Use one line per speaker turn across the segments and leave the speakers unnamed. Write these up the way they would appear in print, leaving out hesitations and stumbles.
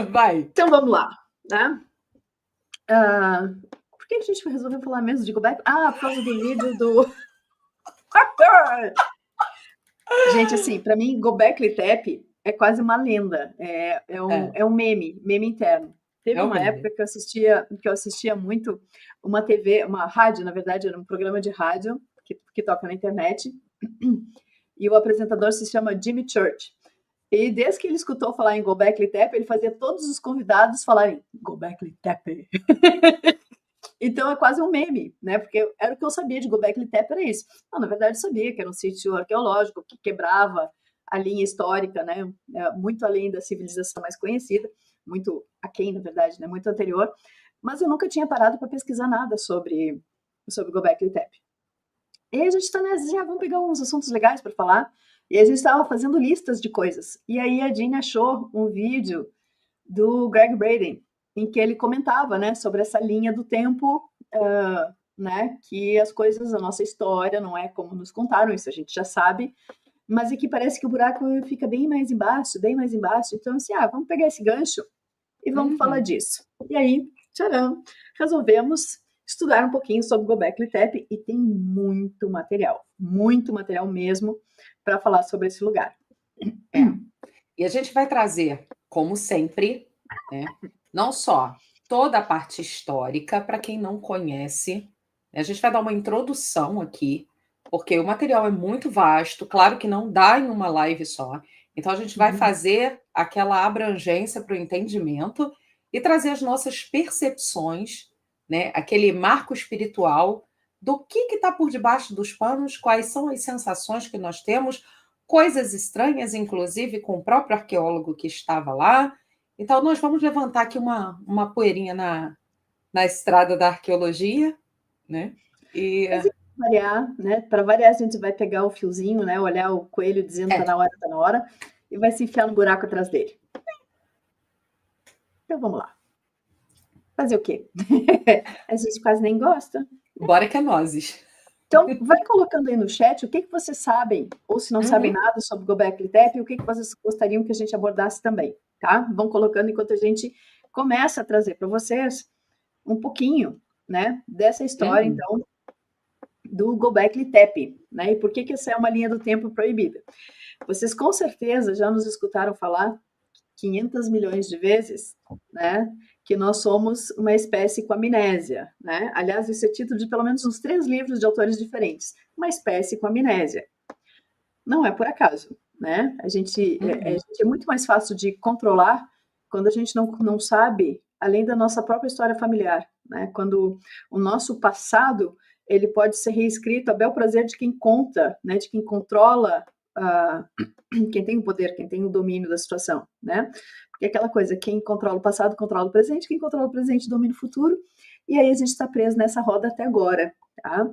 Vai.
Então vamos lá, né? Por que a gente resolveu falar mesmo de Gobekli? Por causa do vídeo do... Gente, assim, para mim, Gobekli Tepe é quase uma lenda,
É,
é um meme interno. Teve
é o
uma
meme.
época que eu assistia muito uma TV, uma rádio, na verdade, era um programa de rádio que toca na internet, e o apresentador se chama Jimmy Church. E desde que ele escutou falar em Gobekli Tepe, ele fazia todos os convidados falarem Gobekli Tepe. Então é quase um meme, né? Porque era o que eu sabia de Gobekli Tepe, era isso. Não, na verdade, eu sabia que era um sítio arqueológico que quebrava a linha histórica, né? Muito além da civilização mais conhecida, muito aquém, na verdade, né? Muito anterior. Mas eu nunca tinha parado para pesquisar nada sobre Gobekli Tepe. E aí a gente está nessa, vamos pegar uns assuntos legais para falar. E a gente estava fazendo listas de coisas. E aí a Jeanne achou um vídeo do Greg Braden, em que ele comentava, né, sobre essa linha do tempo, né, que as coisas, a nossa história não é como nos contaram, isso a gente já sabe, mas é que parece que o buraco fica bem mais embaixo, bem mais embaixo. Então, assim, vamos pegar esse gancho e vamos falar
Uhum.
disso. E aí, tcharam, resolvemos estudar um pouquinho sobre Gobekli Tepe e tem muito material mesmo para falar sobre esse lugar.
É. E a gente vai trazer, como sempre, né, não só toda a parte histórica, para quem não conhece, né, a gente vai dar uma introdução aqui, porque o material é muito vasto, claro que não dá em uma live só. Então a gente vai
Uhum.
fazer aquela abrangência para o entendimento e trazer as nossas percepções, né, aquele marco espiritual do que está por debaixo dos panos, quais são as sensações que nós temos, coisas estranhas, inclusive com o próprio arqueólogo que estava lá. Então, nós vamos levantar aqui uma poeirinha na estrada da arqueologia, né? E
Mas e para variar, né? Para variar, a gente vai pegar o fiozinho, né? Olhar o coelho dizendo tá na hora, e vai se enfiar no buraco atrás dele. Então vamos lá. Fazer o quê? A gente quase nem gosta.
bora que é nozes.
Então, vai colocando aí no chat o que vocês sabem, ou se não sabem
Uhum.
nada sobre Gobekli Tepe, e o que vocês gostariam que a gente abordasse também, tá? Vão colocando enquanto a gente começa a trazer para vocês um pouquinho, né, dessa história,
Uhum.
então, do Gobekli Tepe, né? E por que essa é uma linha do tempo proibida? Vocês com certeza já nos escutaram falar 500 milhões de vezes, né, que nós somos uma espécie com amnésia, né? Aliás, isso é título de pelo menos uns 3 livros de autores diferentes. Uma espécie com amnésia. Não é por acaso, né? A
Uhum.
gente é muito mais fácil de controlar quando a gente não sabe além da nossa própria história familiar, né? Quando o nosso passado ele pode ser reescrito a bel prazer de quem conta, né? De quem controla, quem tem o poder, quem tem o domínio da situação, né? Porque é aquela coisa, quem controla o passado controla o presente, quem controla o presente domina o futuro, e aí a gente está preso nessa roda até agora, tá?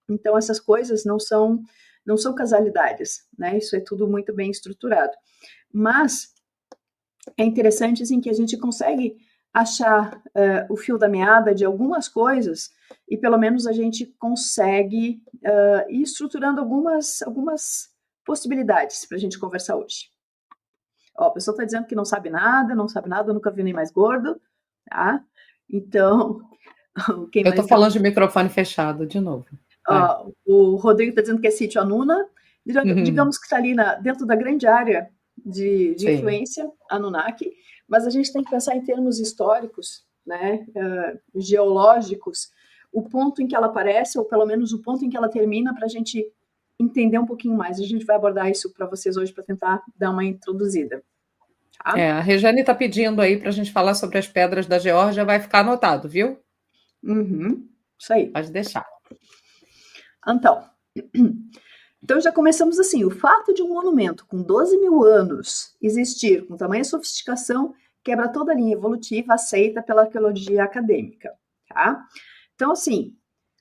Então essas coisas não são casualidades, né? Isso é tudo muito bem estruturado. Mas é interessante assim que a gente consegue achar o fio da meada de algumas coisas e pelo menos a gente consegue ir estruturando algumas possibilidades para a gente conversar hoje. Ó, a pessoa está dizendo que não sabe nada, nunca viu nem mais gordo, tá? Então, quem
Eu
mais
estou
está
falando de microfone fechado de novo. Vai.
O Rodrigo está dizendo que é sítio Anuna,
Uhum.
digamos que está ali dentro da grande área de
Sim.
influência Anunnaki, mas a gente tem que pensar em termos históricos, né, geológicos, o ponto em que ela aparece, ou pelo menos o ponto em que ela termina, para a gente entender um pouquinho mais. A gente vai abordar isso para vocês hoje para tentar dar uma introduzida. Tá?
A Rejane está pedindo aí para a gente falar sobre as pedras da Geórgia, vai ficar anotado, viu?
Uhum, isso aí.
Pode deixar.
Então, então já começamos assim, o fato de um monumento com 12 mil anos existir com tamanha sofisticação quebra toda a linha evolutiva aceita pela arqueologia acadêmica, tá? Então, assim,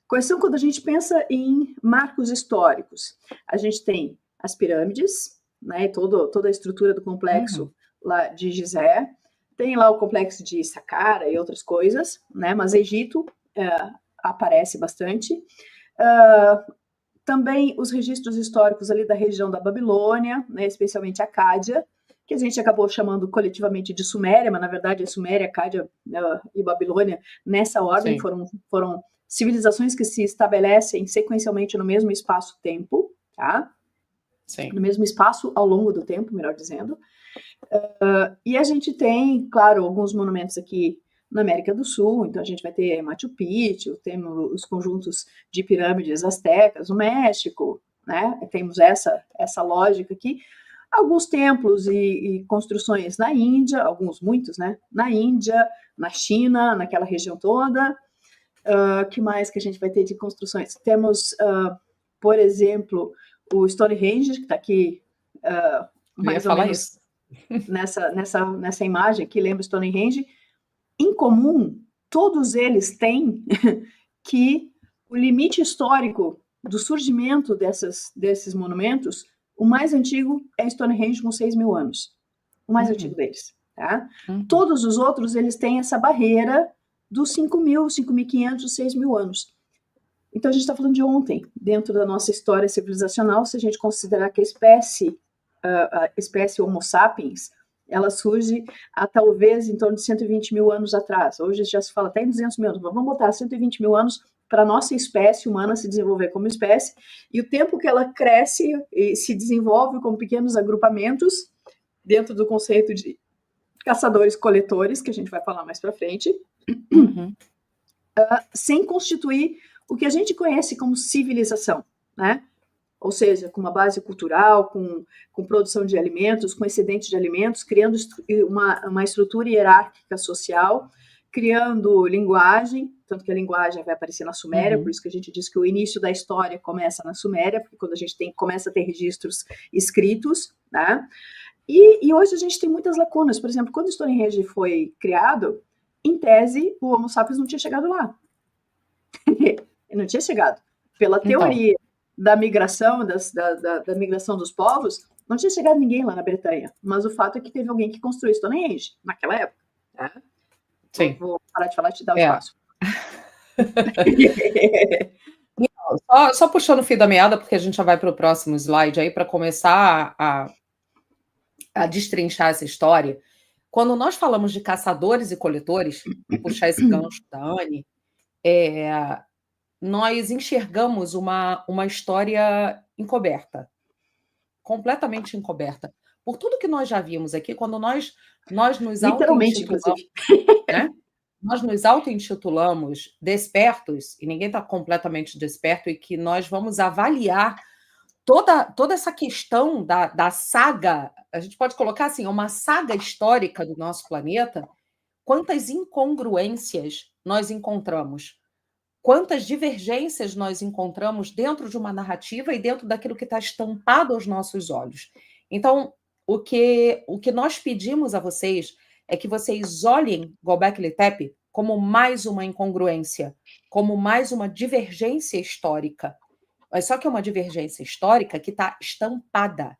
quais são quando a gente pensa em marcos históricos? A gente tem as pirâmides, né, toda a estrutura do complexo
Uhum.
lá de Gizé, tem lá o complexo de Saqqara e outras coisas, né, mas Egito aparece bastante. Também os registros históricos ali da região da Babilônia, né, especialmente Acádia, que a gente acabou chamando coletivamente de Suméria, mas na verdade é Suméria, Acádia e Babilônia, nessa ordem, foram civilizações que se estabelecem sequencialmente no mesmo espaço-tempo, tá?
Sim.
No mesmo espaço ao longo do tempo, melhor dizendo. E a gente tem, claro, alguns monumentos aqui na América do Sul, então a gente vai ter Machu Picchu, temos os conjuntos de pirâmides astecas no México, né? Temos essa lógica aqui. Alguns templos e construções na Índia, muitos, né? Na Índia, na China, naquela região toda. Que mais que a gente vai ter de construções? Temos, por exemplo, o Stonehenge, que está aqui mais ou menos nessa imagem que lembra Stonehenge. Em comum, todos eles têm que o limite histórico do surgimento desses monumentos, o mais antigo é Stonehenge com 6.000 anos. O mais antigo deles. Tá? Todos os outros, eles têm essa barreira dos 5.000, 5.500, 6.000 anos. Então, a gente está falando de ontem, dentro da nossa história civilizacional, se a gente considerar que a espécie Homo sapiens, ela surge há talvez em torno de 120.000 anos atrás. Hoje já se fala até em 200.000 anos, mas vamos botar 120.000 anos para a nossa espécie humana se desenvolver como espécie, e o tempo que ela cresce e se desenvolve como pequenos agrupamentos, dentro do conceito de caçadores-coletores, que a gente vai falar mais para frente, sem constituir o que a gente conhece como civilização, né? Ou seja, com uma base cultural, com produção de alimentos, com excedente de alimentos, criando uma estrutura hierárquica social, criando linguagem, tanto que a linguagem vai aparecer na Suméria, por isso que a gente diz que o início da história começa na Suméria, porque quando a gente começa a ter registros escritos, né? E hoje a gente tem muitas lacunas. Por exemplo, quando o Stonehenge foi criado, em tese, o Homo sapiens não tinha chegado lá. Ele não tinha chegado. Pela teoria da migração, da migração dos povos, não tinha chegado ninguém lá na Bretanha. Mas o fato é que teve alguém que construiu Stonehenge naquela época. Né?
Sim.
Vou parar de falar e te dar o espaço.
Só puxando o fio da meada, porque a gente já vai para o próximo slide aí, para começar a destrinchar essa história. Quando nós falamos de caçadores e coletores, vou puxar esse gancho da Anne, nós enxergamos uma história encoberta, completamente encoberta. Por tudo que nós já vimos aqui, quando nós nos
literalmente, inclusive.
Né? Nós nos auto-intitulamos despertos, e ninguém está completamente desperto, e que nós vamos avaliar toda essa questão da saga, a gente pode colocar assim, uma saga histórica do nosso planeta, quantas incongruências nós encontramos, quantas divergências nós encontramos dentro de uma narrativa e dentro daquilo que está estampado aos nossos olhos. Então, o que nós pedimos a vocês é que vocês olhem Göbekli Tepe como mais uma incongruência, como mais uma divergência histórica. Mas só que é uma divergência histórica que está estampada,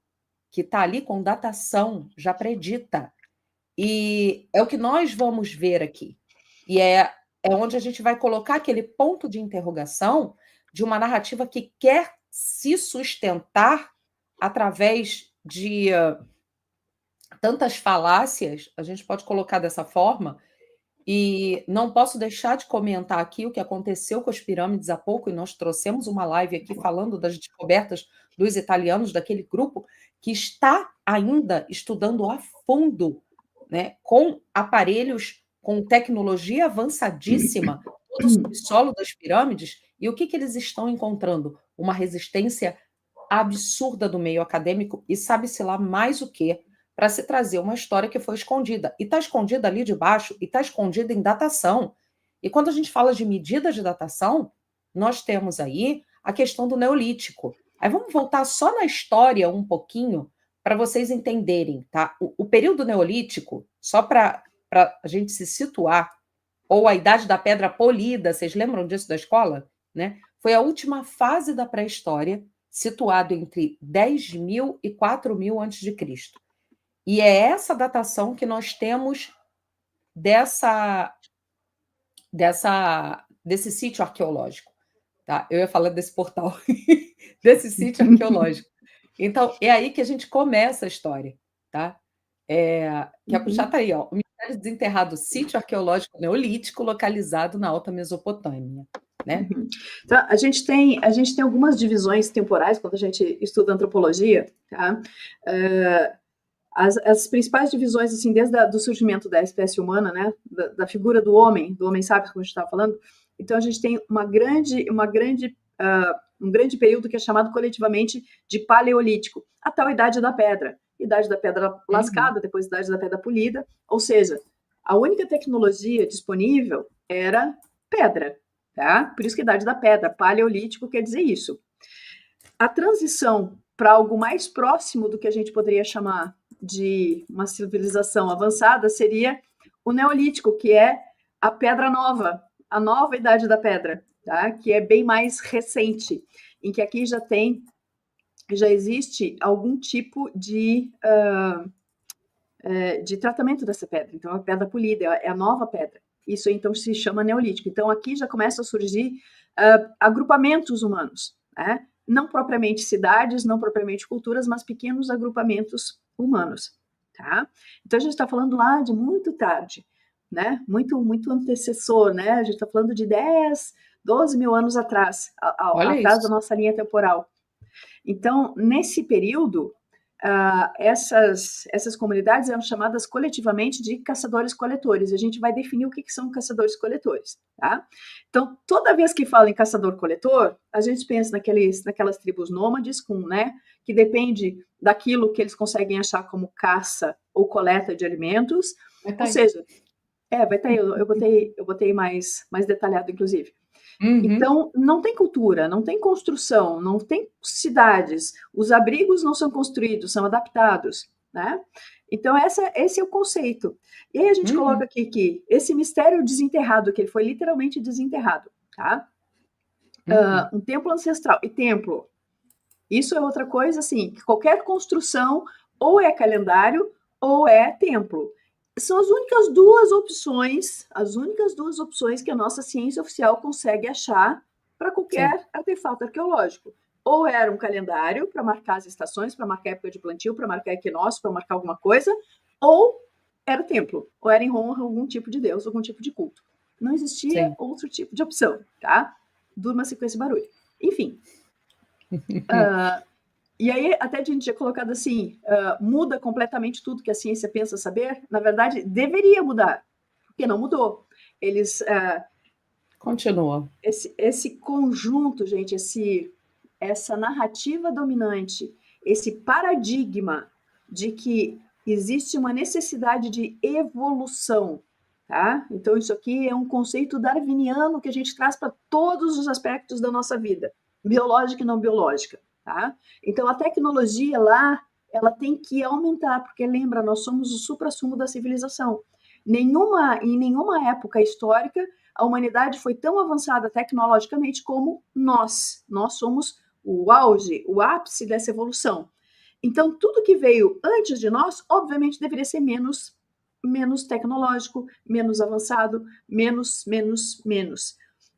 que está ali com datação já predita. E é o que nós vamos ver aqui. E é onde a gente vai colocar aquele ponto de interrogação de uma narrativa que quer se sustentar através de tantas falácias, a gente pode colocar dessa forma, e não posso deixar de comentar aqui o que aconteceu com as pirâmides há pouco, e nós trouxemos uma live aqui falando das descobertas dos italianos, daquele grupo que está ainda estudando a fundo, né, com aparelhos, com tecnologia avançadíssima, todo o subsolo das pirâmides, e o que eles estão encontrando? Uma resistência absurda do meio acadêmico, e sabe-se lá mais o quê? Para se trazer uma história que foi escondida. E está escondida ali de baixo, e está escondida em datação. E quando a gente fala de medida de datação, nós temos aí a questão do Neolítico. Aí vamos voltar só na história um pouquinho, para vocês entenderem, tá? O período Neolítico, só para a gente se situar, ou a Idade da Pedra Polida, vocês lembram disso da escola? Né? Foi a última fase da pré-história, situado entre 10.000 e 4.000 a.C. E é essa datação que nós temos desse sítio arqueológico. Tá? Eu ia falar desse portal, desse sítio arqueológico. Então, é aí que a gente começa a história. Tá? Quer puxar,
Uhum.
tá aí, ó. O mistério desenterrado, sítio arqueológico neolítico localizado na Alta Mesopotâmia, né?
Uhum. Então, a gente tem algumas divisões temporais quando a gente estuda antropologia, tá? Uh, as principais divisões, assim, desde do surgimento da espécie humana, né, da figura do homem sábio, como a gente estava falando, então a gente tem um grande período que é chamado coletivamente de paleolítico, a tal idade da pedra
Uhum.
lascada, depois idade da pedra polida, ou seja, a única tecnologia disponível era pedra, tá? Por isso que idade da pedra, paleolítico quer dizer isso. A transição para algo mais próximo do que a gente poderia chamar de uma civilização avançada seria o neolítico, que é a pedra nova, a nova idade da pedra, tá? Que é bem mais recente, em que aqui já existe algum tipo de tratamento dessa pedra. Então, a pedra polida é a nova pedra. Isso então se chama neolítico. Então, aqui já começa a surgir agrupamentos humanos, né? Não propriamente cidades, não propriamente culturas, mas pequenos agrupamentos humanos, tá? Então, a gente está falando lá de muito tarde, né? Muito, muito antecessor, né? A gente está falando de 10, 12 mil anos atrás,
Olha
atrás da
isso.
nossa linha temporal. Então, nesse período, essas comunidades eram chamadas coletivamente de caçadores-coletores. A gente vai definir o que são caçadores-coletores, tá? Então, toda vez que fala em caçador-coletor, a gente pensa naquelas tribos nômades, né, que depende daquilo que eles conseguem achar como caça ou coleta de alimentos.
Vai tá
Ou
aí.
seja, vai estar aí, eu botei mais detalhado, inclusive.
Uhum.
Então, não tem cultura, não tem construção, não tem cidades, os abrigos não são construídos, são adaptados, né? Então, esse é o conceito. E aí a gente coloca
Uhum.
aqui que esse mistério desenterrado, que ele foi literalmente desenterrado, tá?
Uhum.
Um templo ancestral. E templo, isso é outra coisa, assim, que qualquer construção ou é calendário ou é templo. São as únicas duas opções que a nossa ciência oficial consegue achar para
Sim.
qualquer artefato arqueológico. Ou era um calendário para marcar as estações, para marcar a época de plantio, para marcar equinócio, para marcar alguma coisa, ou era templo, ou era em honra a algum tipo de deus, algum tipo de culto. Não existia
Sim.
outro tipo de opção, tá? Durma sequência e barulho. Enfim, e aí, até a gente tinha colocado assim, muda completamente tudo que a ciência pensa saber. Na verdade, deveria mudar, porque não mudou. Eles,
Continua.
esse conjunto, gente, essa narrativa dominante, esse paradigma de que existe uma necessidade de evolução, tá? Então, isso aqui é um conceito darwiniano que a gente traz para todos os aspectos da nossa vida, biológica e não biológica, tá? Então, a tecnologia lá, ela tem que aumentar, porque lembra, nós somos o suprassumo da civilização. Em nenhuma época histórica a humanidade foi tão avançada tecnologicamente como nós. Nós somos o auge, o ápice dessa evolução. Então, tudo que veio antes de nós, obviamente, deveria ser menos tecnológico, menos avançado, menos.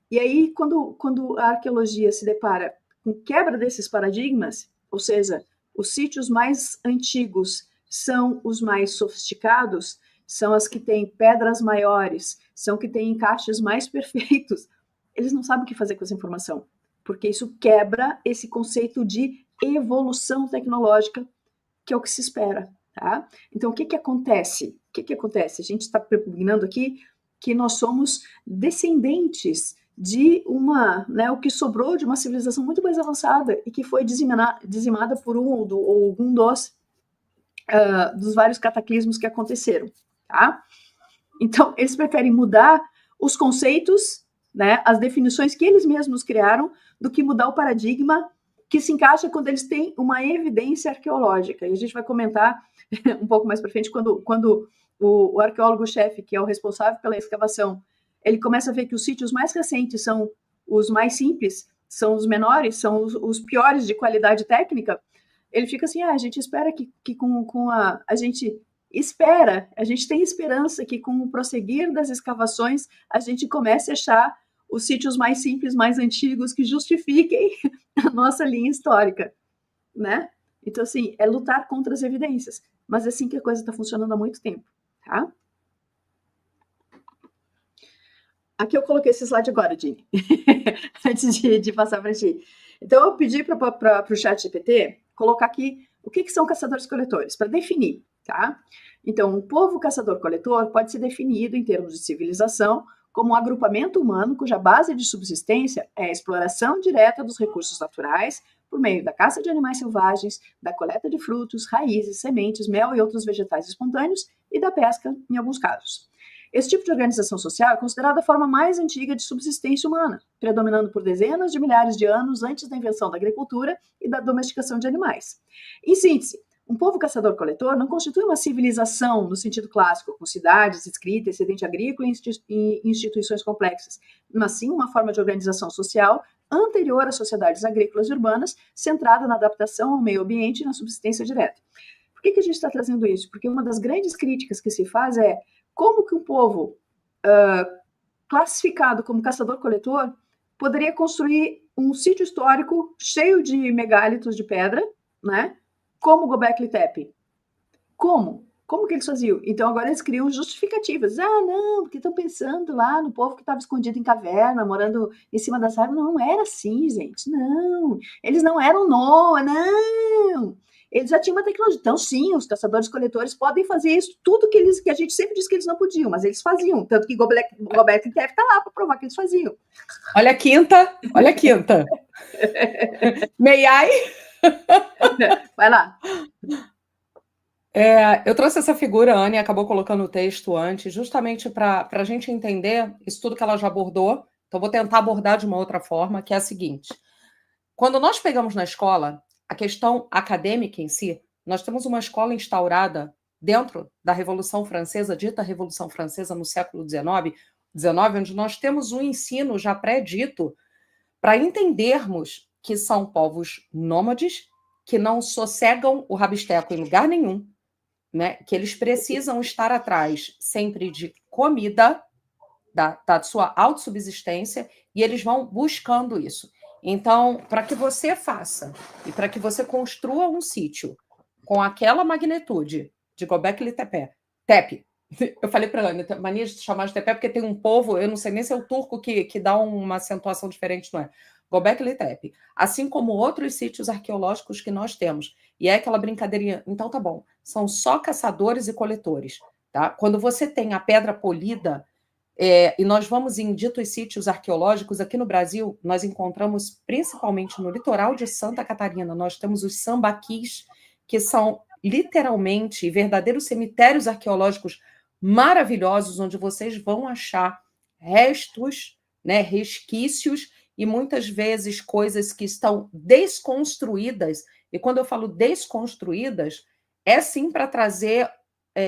E aí, quando a arqueologia se depara com quebra desses paradigmas, ou seja, os sítios mais antigos são os mais sofisticados, são as que têm pedras maiores, são que têm encaixes mais perfeitos. Eles não sabem o que fazer com essa informação, porque isso quebra esse conceito de evolução tecnológica, que é o que se espera, tá? Então, o que acontece? A gente está prepugnando aqui que nós somos descendentes de o que sobrou de uma civilização muito mais avançada e que foi dizimada por ou algum dos vários cataclismos que aconteceram, tá? Então, eles preferem mudar os conceitos, né, as definições que eles mesmos criaram, do que mudar o paradigma que se encaixa quando eles têm uma evidência arqueológica. E a gente vai comentar um pouco mais para frente, quando o arqueólogo-chefe, que é o responsável pela escavação, ele começa a ver que os sítios mais recentes são os mais simples, são os menores, são os piores de qualidade técnica, ele fica assim, a gente espera que com a gente a gente tem esperança que com o prosseguir das escavações a gente comece a achar os sítios mais simples, mais antigos, que justifiquem a nossa linha histórica, né? Então, assim, é lutar contra as evidências. Mas é assim que a coisa está funcionando há muito tempo, tá? Aqui eu coloquei esse slide agora, Dini, antes de passar para ti. Então, eu pedi para o chat GPT colocar aqui o que são caçadores-coletores, para definir, tá? Então, o povo caçador-coletor pode ser definido em termos de civilização como um agrupamento humano cuja base de subsistência é a exploração direta dos recursos naturais por meio da caça de animais selvagens, da coleta de frutos, raízes, sementes, mel e outros vegetais espontâneos e da pesca, em alguns casos. Esse tipo de organização social é considerada a forma mais antiga de subsistência humana, predominando por dezenas de milhares de anos antes da invenção da agricultura e da domesticação de animais. Em síntese, um povo caçador-coletor não constitui uma civilização no sentido clássico, com cidades, escrita, excedente agrícola e instituições complexas, mas sim uma forma de organização social anterior às sociedades agrícolas e urbanas, centrada na adaptação ao meio ambiente e na subsistência direta. Por que a gente está trazendo isso? Porque uma das grandes críticas que se faz é como que um povo classificado como caçador-coletor poderia construir um sítio histórico cheio de megálitos de pedra, né? Como Göbekli Tepe. Como? Como que eles faziam? Então agora eles criam justificativas. Ah, não, porque estão pensando lá no povo que estava escondido em caverna, morando em cima das árvores. Não, não era assim, gente. Não. Eles não eram Noah, não. Eles já tinham uma tecnologia. Então, sim, os caçadores-coletores podem fazer isso, tudo que a gente sempre disse que eles não podiam, mas eles faziam. Tanto que Göbekli Tepe está lá para provar que eles faziam.
Olha a quinta, olha a quinta. May I?
Vai lá.
Eu trouxe essa figura, a Anne acabou colocando o texto antes, justamente para a gente entender isso tudo que ela já abordou. Então, vou tentar abordar de uma outra forma, que é a seguinte. Quando nós pegamos na escola a questão acadêmica em si, nós temos uma escola instaurada dentro da Revolução Francesa, dita Revolução Francesa no século XIX, onde nós temos um ensino já pré-dito para entendermos que são povos nômades, que não sossegam o rabisteco em lugar nenhum, né? Que eles precisam estar atrás sempre de comida, da sua autossubsistência, e eles vão buscando isso. Então, para que você faça e para que você construa um sítio com aquela magnitude de Göbekli Tepe, eu falei para a Ana, mania de chamar de Tepe porque tem um povo, eu não sei nem se é o turco que dá uma acentuação diferente, não é? Göbekli Tepe, assim como outros sítios arqueológicos que nós temos. E é aquela brincadeirinha, então tá bom, são só caçadores e coletores. Tá? Quando você tem a pedra polida, e nós vamos em ditos sítios arqueológicos, aqui no Brasil, nós encontramos, principalmente no litoral de Santa Catarina, nós temos os sambaquis, que são literalmente verdadeiros cemitérios arqueológicos maravilhosos, onde vocês vão achar restos, né, resquícios, e muitas vezes coisas que estão desconstruídas. E quando eu falo desconstruídas, é sim para trazer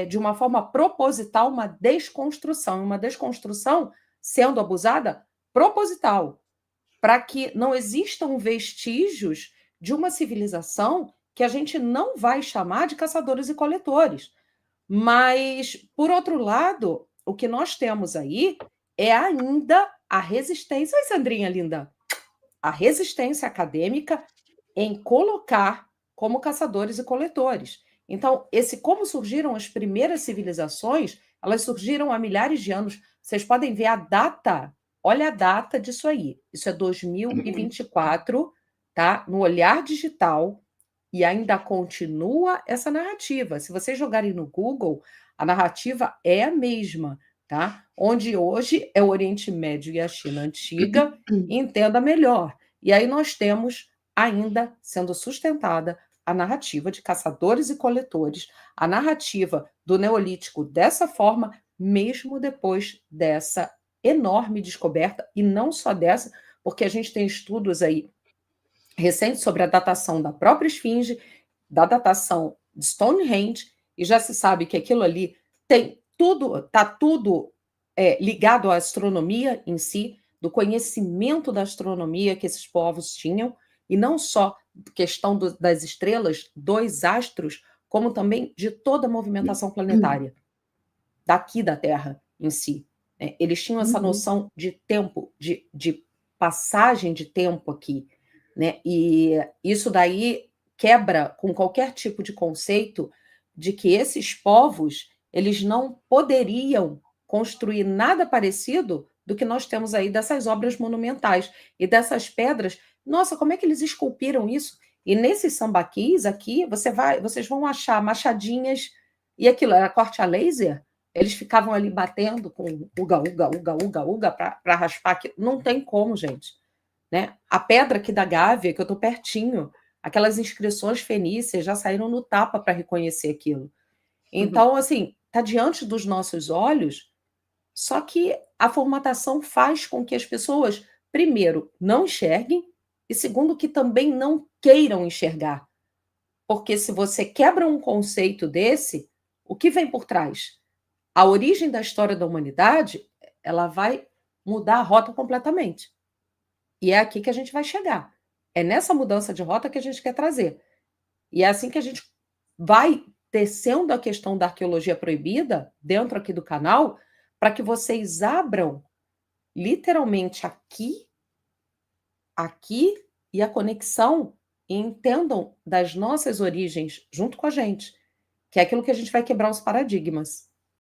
de uma forma proposital uma desconstrução sendo abusada proposital, para que não existam vestígios de uma civilização que a gente não vai chamar de caçadores e coletores. Mas, por outro lado, o que nós temos aí é ainda a resistência. Oi, Sandrinha linda! A resistência acadêmica em colocar como caçadores e coletores. Então, como surgiram as primeiras civilizações, elas surgiram há milhares de anos. Vocês podem ver a data, olha a data disso aí. Isso é 2024, tá? No olhar digital, e ainda continua essa narrativa. Se vocês jogarem no Google, a narrativa é a mesma, tá? Onde hoje é o Oriente Médio e a China antiga, entenda melhor. E aí nós temos ainda sendo sustentada a narrativa de caçadores e coletores, a narrativa do Neolítico dessa forma, mesmo depois dessa enorme descoberta, e não só dessa, porque a gente tem estudos aí recentes sobre a datação da própria Esfinge, da datação de Stonehenge, e já se sabe que aquilo ali tem tudo, está tudo ligado à astronomia em si, do conhecimento da astronomia que esses povos tinham, e não só questão das estrelas, dos astros, como também de toda a movimentação planetária daqui da Terra em si. Eles tinham essa noção de tempo, de passagem de tempo aqui, né? E isso daí quebra com qualquer tipo de conceito de que esses povos eles não poderiam construir nada parecido do que nós temos aí dessas obras monumentais e dessas pedras. Nossa, como é que eles esculpiram isso? E nesses sambaquis aqui, vocês vão achar machadinhas, e aquilo era corte a laser, eles ficavam ali batendo com uga, uga, uga, uga, uga, para raspar aquilo. Não tem como, gente. Né? A pedra aqui da Gávea, que eu estou pertinho, aquelas inscrições fenícias já saíram no tapa para reconhecer aquilo. Então, assim, está diante dos nossos olhos, só que a formatação faz com que as pessoas, primeiro, não enxerguem, e segundo, que também não queiram enxergar. Porque se você quebra um conceito desse, o que vem por trás? A origem da história da humanidade, ela vai mudar a rota completamente. E é aqui que a gente vai chegar. É nessa mudança de rota que a gente quer trazer. E é assim que a gente vai tecendo a questão da arqueologia proibida dentro aqui do canal, para que vocês abram literalmente aqui e a conexão e entendam das nossas origens junto com a gente, que é aquilo que a gente vai quebrar os paradigmas.